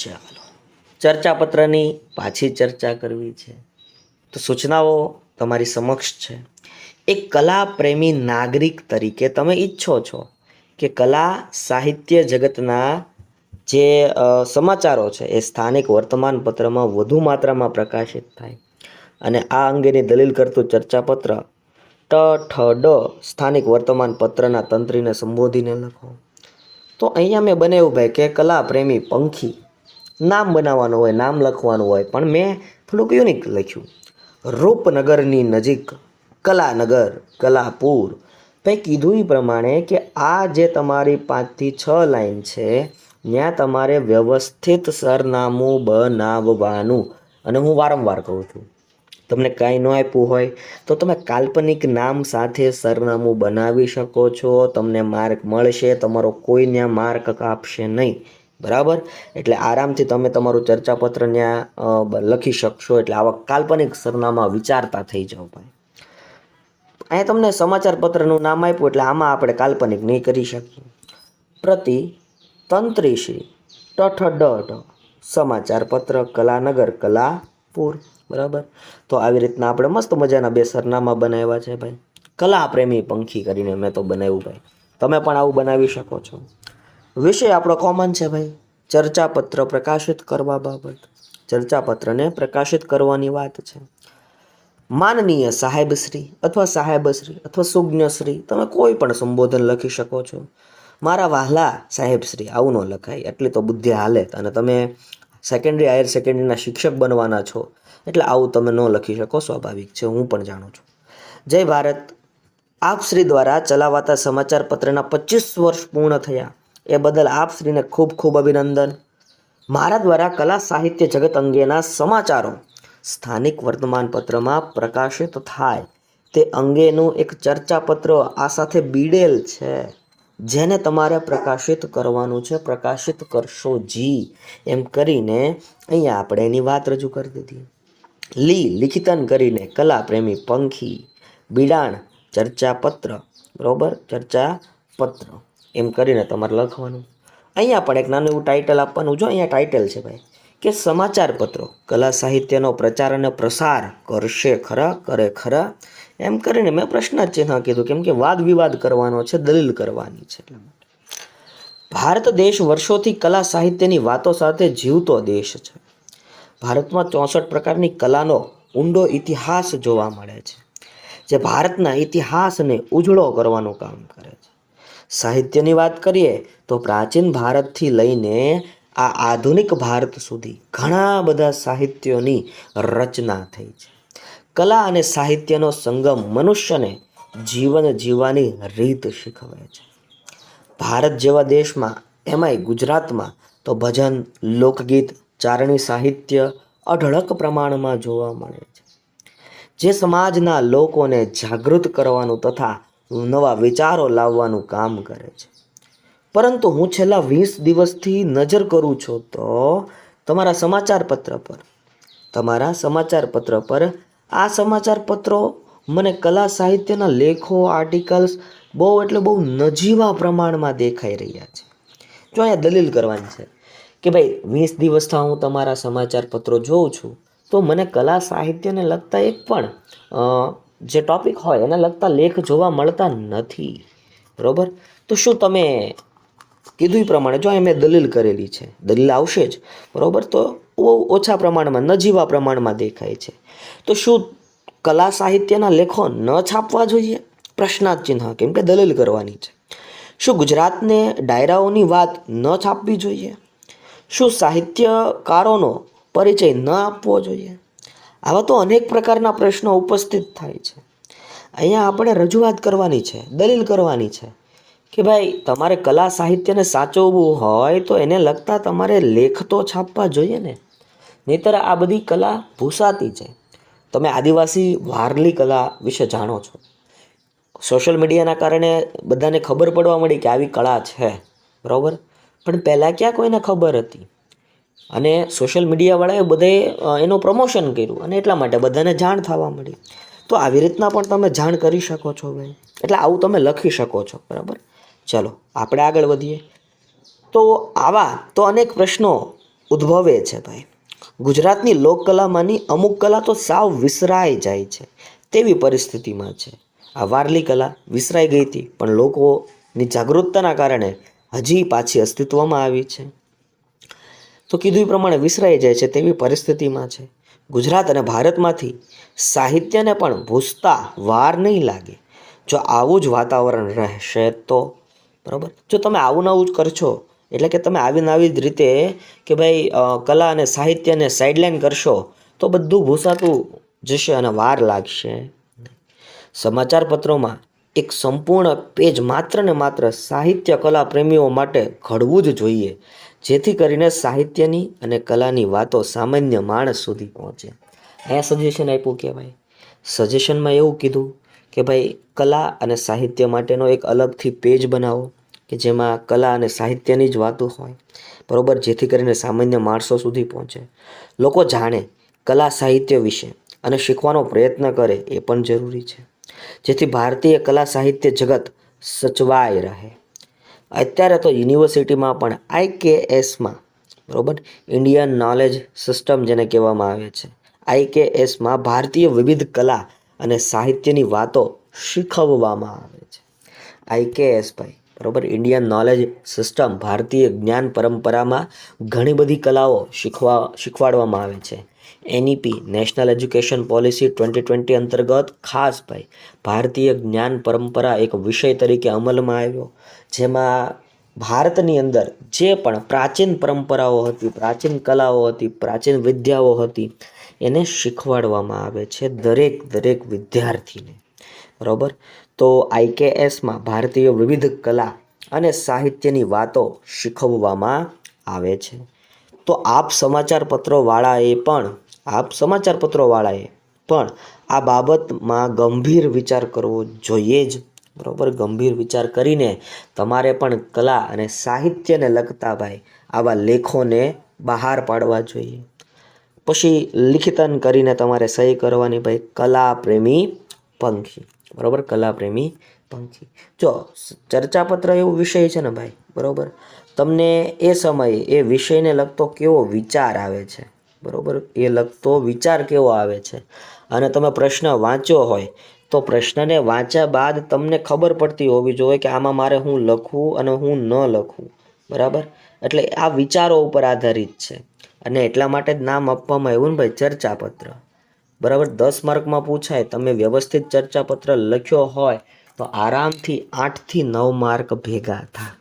ચાલો ચર્ચાપત્રની પાછી ચર્ચા કરવી છે તો સૂચનાઓ તમારી સમક્ષ છે. એક કલા પ્રેમી નાગરિક તરીકે તમે ઈચ્છો છો કે કલા સાહિત્ય જગતના જે સમાચારો છે એ સ્થાનિક વર્તમાનપત્રમાં વધુ માત્રામાં પ્રકાશિત થાય અને આ અંગેની દલીલ કરતું ચર્ચાપત્ર ઠ સ્થાનિક વર્તમાનપત્રના તંત્રીને સંબોધીને લખો. તો અહીંયા મેં બનાવ્યું ભાઈ કે કલા પ્રેમી પંખી નામ બનાવવાનું હોય, નામ લખવાનું હોય, પણ મેં થોડુંક યુનિક લખ્યું. રૂપનગરની નજીક કલાનગર કલાપુર. ભાઈ કીધું એ પ્રમાણે કે આ જે તમારી 5 થી 6 લાઈન છે ત્યાં તમારે વ્યવસ્થિત સરનામું બનાવવાનું. અને હું વારંવાર કહું છું, તમને કાંઈ ન આપ્યું હોય તો તમે કાલ્પનિક નામ સાથે સરનામું બનાવી શકો છો. તમને માર્ક મળશે, તમારો કોઈ ત્યાં માર્ક કાપશે નહીં. બરાબર? એટલે આરામથી તમે તમારું ચર્ચાપત્ર ત્યાં લખી શકશો. એટલે આવા કાલ્પનિક સરનામા વિચારતા થઈ જાઓ ભાઈ. અહીંયા તમને સમાચાર પત્રનું નામ આપ્યું એટલે આમાં આપણે કાલ્પનિક નહીં કરી શકીએ. પ્રતિ તંત્રીશ્રી ઠ સમાચાર પત્ર કલાનગર કલાપુર. બરાબર? તો આવી રીતના આપણે મસ્ત મજાના 2 સરનામા બનાવ્યા છે ભાઈ. કલા પ્રેમી પંખી કરીને મેં તો બનાવ્યું ભાઈ. તમે પણ આવું બનાવી શકો છો. વિષય આપણો કોમન છે ભાઈ, ચર્ચાપત્ર પ્રકાશિત કરવા બાબત. ચર્ચાપત્રને પ્રકાશિત કરવાની વાત છે. માનનીય સાહેબશ્રી અથવા સાહેબશ્રી અથવા સુજ્ઞશ્રી, તમે કોઈ પણ સંબોધન લખી શકો છો. મારા વહાલા સાહેબશ્રી આવું ન લખાય, એટલી તો બુદ્ધિ હાલે. અને તમે સેકન્ડરી હાયર સેકન્ડરીના શિક્ષક બનવાના છો એટલે આવું તમે ન લખી શકો, સ્વાભાવિક છે, હું પણ જાણું છું. જય ભારત. આપશ્રી દ્વારા ચલાવાતા સમાચાર પત્રના 25 વર્ષ પૂર્ણ થયા એ બદલ આપશ્રીને ખૂબ ખૂબ અભિનંદન. મારા દ્વારા કલા સાહિત્ય જગત અંગેના સમાચારો સ્થાનિક વર્તમાનપત્રમાં પ્રકાશિત થાય તે અંગેનું એક ચર્ચાપત્ર આ સાથે બીડેલ છે, જેને તમારે પ્રકાશિત કરવાનું છે. પ્રકાશિત કરશો જી, એમ કરીને અહીંયા આપણે એની વાત રજૂ કરી દીધી. લિખિતન કરીને કલા પ્રેમી પંખી બિડાણ ચર્ચાપત્ર. બરાબર? ચર્ચાપત્ર એમ કરીને તમારે લખવાનું. અહીંયા પણ એક નાનું એવું ટાઇટલ આપવાનું. જો અહીંયા ટાઇટલ છે ભાઈ કે સમાચાર પત્રો કલા સાહિત્યનો પ્રચાર અને પ્રસાર કરશે ખરા, કરે ખરા, એમ કરીને મેં પ્રશ્ન ચિહ્ન કીધું, કેમ કે વાદ વિવાદ કરવાનો છે, દલીલ કરવાની છે. એટલા માટે ભારત દેશ વર્ષોથી કલા સાહિત્યની વાતો સાથે જીવતો દેશ છે. ભારતમાં 64 પ્રકારની કલાનો ઊંડો ઇતિહાસ જોવા મળે છે, જે ભારતના ઇતિહાસને ઉજળો કરવાનું કામ કરે છે. સાહિત્યની વાત કરીએ તો પ્રાચીન ભારતથી લઈને આ આધુનિક ભારત સુધી ઘણા બધા સાહિત્યોની રચના થઈ છે. કલા અને સાહિત્યનો સંગમ મનુષ્યને જીવન જીવવાની રીત શીખવે છે. ભારત જેવા દેશમાં, એમાંય ગુજરાતમાં તો ભજન, લોકગીત, ચારણી સાહિત્ય અઢળક પ્રમાણમાં જોવા મળે છે, જે સમાજના લોકોને જાગૃત કરવાનું તથા નવા વિચારો લાવવાનું કામ કરે છે. પરંતુ હું છેલ્લા 20 દિવસથી નજર કરું છું તો તમારા સમાચાર પત્ર પર આ સમાચાર પત્રો મને કલા સાહિત્યના લેખો, આર્ટિકલ્સ બહુ એટલે બહુ નજીવા પ્રમાણમાં દેખાઈ રહ્યા છે. જો અહીંયા દલીલ કરવાની છે કે ભાઈ 20 દિવસથી હું તમારા સમાચાર પત્રો જોઉં છું તો મને કલા સાહિત્યને લગતા એક પણ જે ટોપિક હોય એને લગતા લેખ જોવા મળતા નથી. બરાબર? તો શું તમે કીધું એ પ્રમાણે જો અહીં મેં દલીલ કરેલી છે, દલીલ આવશે જ. બરાબર? તો બહુ ઓછા પ્રમાણમાં, નજીવા પ્રમાણમાં દેખાય છે. તો શું કલા સાહિત્યના લેખો ન છાપવા જોઈએ? પ્રશ્નાર્થ ચિહ્ન, કેમ કે દલીલ કરવાની છે. શું ગુજરાતને ડાયરાઓની વાત ન છાપવી જોઈએ? શું સાહિત્યકારોનો પરિચય ન આપવો જોઈએ? આવા તો અનેક પ્રકારના પ્રશ્નો ઉપસ્થિત થાય છે. અહીંયા આપણે રજૂઆત કરવાની છે, દલીલ કરવાની છે કે ભાઈ તમારે કલા સાહિત્યને સાચવવું હોય તો એને લગતા તમારે લેખ તો છાપવા જોઈએ ને. નહીંતર આ બધી કલા ભૂસાતી છે. તમે આદિવાસી વારલી કલા વિશે જાણો છો. સોશિયલ મીડિયાના કારણે બધાને ખબર પડવા મળી કે આવી કળા છે. બરાબર? પણ પહેલાં ક્યાં કોઈને ખબર હતી? અને સોશિયલ મીડિયાવાળાએ બધે એનું પ્રમોશન કર્યું અને એટલા માટે બધાને જાણ થવા મળી. તો આવી રીતના પણ તમે જાણ કરી શકો છો ભાઈ. એટલે આવું તમે લખી શકો છો. બરાબર? ચલો આપણે આગળ વધીએ. તો આવા તો અનેક પ્રશ્નો ઉદ્ભવે છે ભાઈ. ગુજરાતની લોકકલામાંની અમુક કલા તો સાવ વિસરાઈ જાય છે તેવી પરિસ્થિતિમાં છે. આ વારલી કલા વિસરાઈ ગઈ હતી પણ લોકોની જાગૃતતાના કારણે હજી પાછી અસ્તિત્વમાં આવી છે. તો કીધું એ પ્રમાણે વિસરાઈ જાય છે તેવી પરિસ્થિતિમાં છે. ગુજરાત અને ભારતમાંથી સાહિત્યને પણ ભૂસતા વાર નહીં લાગે જો આવું જ વાતાવરણ રહેશે તો. બરાબર, જો તમે આવું નવું જ કરશો એટલે કે તમે આવી જ રીતે કે ભાઈ કલા અને સાહિત્યને સાઇડલાઇન કરશો તો બધું ભૂસાતું જશે અને વાર લાગશે. સમાચાર પત્રોમાં એક સંપૂર્ણ પેજ માત્ર ને માત્ર સાહિત્ય કલા પ્રેમીઓ માટે ઘડવું જ જોઈએ જેથી કરીને સાહિત્યની અને કલાની વાતો સામાન્ય માણસ સુધી પહોંચે. અહીંયા સજેશન આપ્યું કે ભાઈ સજેશનમાં એવું કીધું કે ભાઈ કલા અને સાહિત્ય માટેનો એક અલગથી પેજ બનાવો કે જેમાં કલા અને સાહિત્યની જ વાતો હોય. બરાબર, જેથી કરીને સામાન્ય માણસો સુધી પહોંચે, લોકો જાણે કલા સાહિત્ય વિશે અને શીખવાનો પ્રયત્ન કરે એ પણ જરૂરી છે જેથી ભારતીય કલા સાહિત્ય જગત સચવાઈ રહે. અત્યારે તો યુનિવર્સિટીમાં પણ IKSમાં બરાબર ઇન્ડિયન નોલેજ સિસ્ટમ જેને કહેવામાં આવે છે IKSમાં ભારતીય વિવિધ કલા અને સાહિત્યની વાતો શીખવવામાં આવે છે. IKS ભાઈ બરાબર ઇન્ડિયન નોલેજ સિસ્ટમ ભારતીય જ્ઞાન પરંપરામાં ઘણી બધી કલાઓ શીખવાડવામાં આવે છે. NEP નેશનલ એજ્યુકેશન પોલિસી 2020 અંતર્ગત ખાસ ભાઈ ભારતીય જ્ઞાન પરંપરા એક વિષય તરીકે અમલમાં આવ્યો જેમાં ભારતની અંદર જે પણ પ્રાચીન પરંપરાઓ હતી, પ્રાચીન કલાઓ હતી, પ્રાચીન વિદ્યાઓ હતી એને શીખવાડવામાં આવે છે દરેક વિદ્યાર્થીને. બરાબર, તો IKSમાં ભારતીય વિવિધ કલા અને સાહિત્યની વાતો શીખવવામાં આવે છે. તો સમાચાર પત્રોવાળાએ પણ આ બાબતમાં ગંભીર વિચાર કરવો જોઈએ જ. બરાબર, ગંભીર વિચાર કરીને તમારે પણ કલા અને સાહિત્યને લગતા ભાઈ આવા લેખોને બહાર પાડવા જોઈએ. પછી લિખિતન કરીને તમારે સહી કરવાની ભાઈ કલા પ્રેમી પંખી. બરાબર, કલા પ્રેમી પંખી. જો ચર્ચાપત્ર એવો વિષય છે ને ભાઈ બરાબર, તમને એ સમયે એ વિષયને લગતો કેવો વિચાર આવે છે, બરાબર એ લગતો વિચાર કેવો આવે છે અને તમે પ્રશ્ન વાંચ્યો હોય તો પ્રશ્નને વાંચ્યા બાદ તમને ખબર પડતી હોવી જોઈએ કે આમાં મારે હું લખવું અને હું ન લખવું. બરાબર, એટલે આ વિચારો ઉપર આધારિત છે અને એટલા માટે જ નામ આપવામાં આવ્યું ને ભાઈ ચર્ચાપત્ર. બરાબર, 10 માર્કમાં પૂછાય તમે વ્યવસ્થિત ચર્ચાપત્ર લખ્યો હોય તો આરામથી 8 થી 9 માર્ક ભેગા થાય.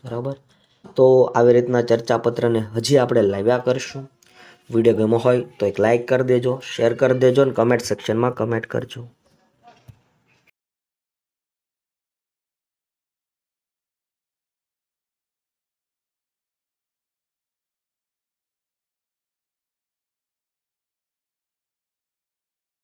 બરાબર, તો આવી રીતના ચર્ચાપત્રને હજી આપણે લાવ્યા કરશું. વિડીયો ગમ્યો હોય તો એક લાઈક કરી દેજો, શેર કરી દેજો અને કમેન્ટ સેક્શનમાં કમેન્ટ કરજો.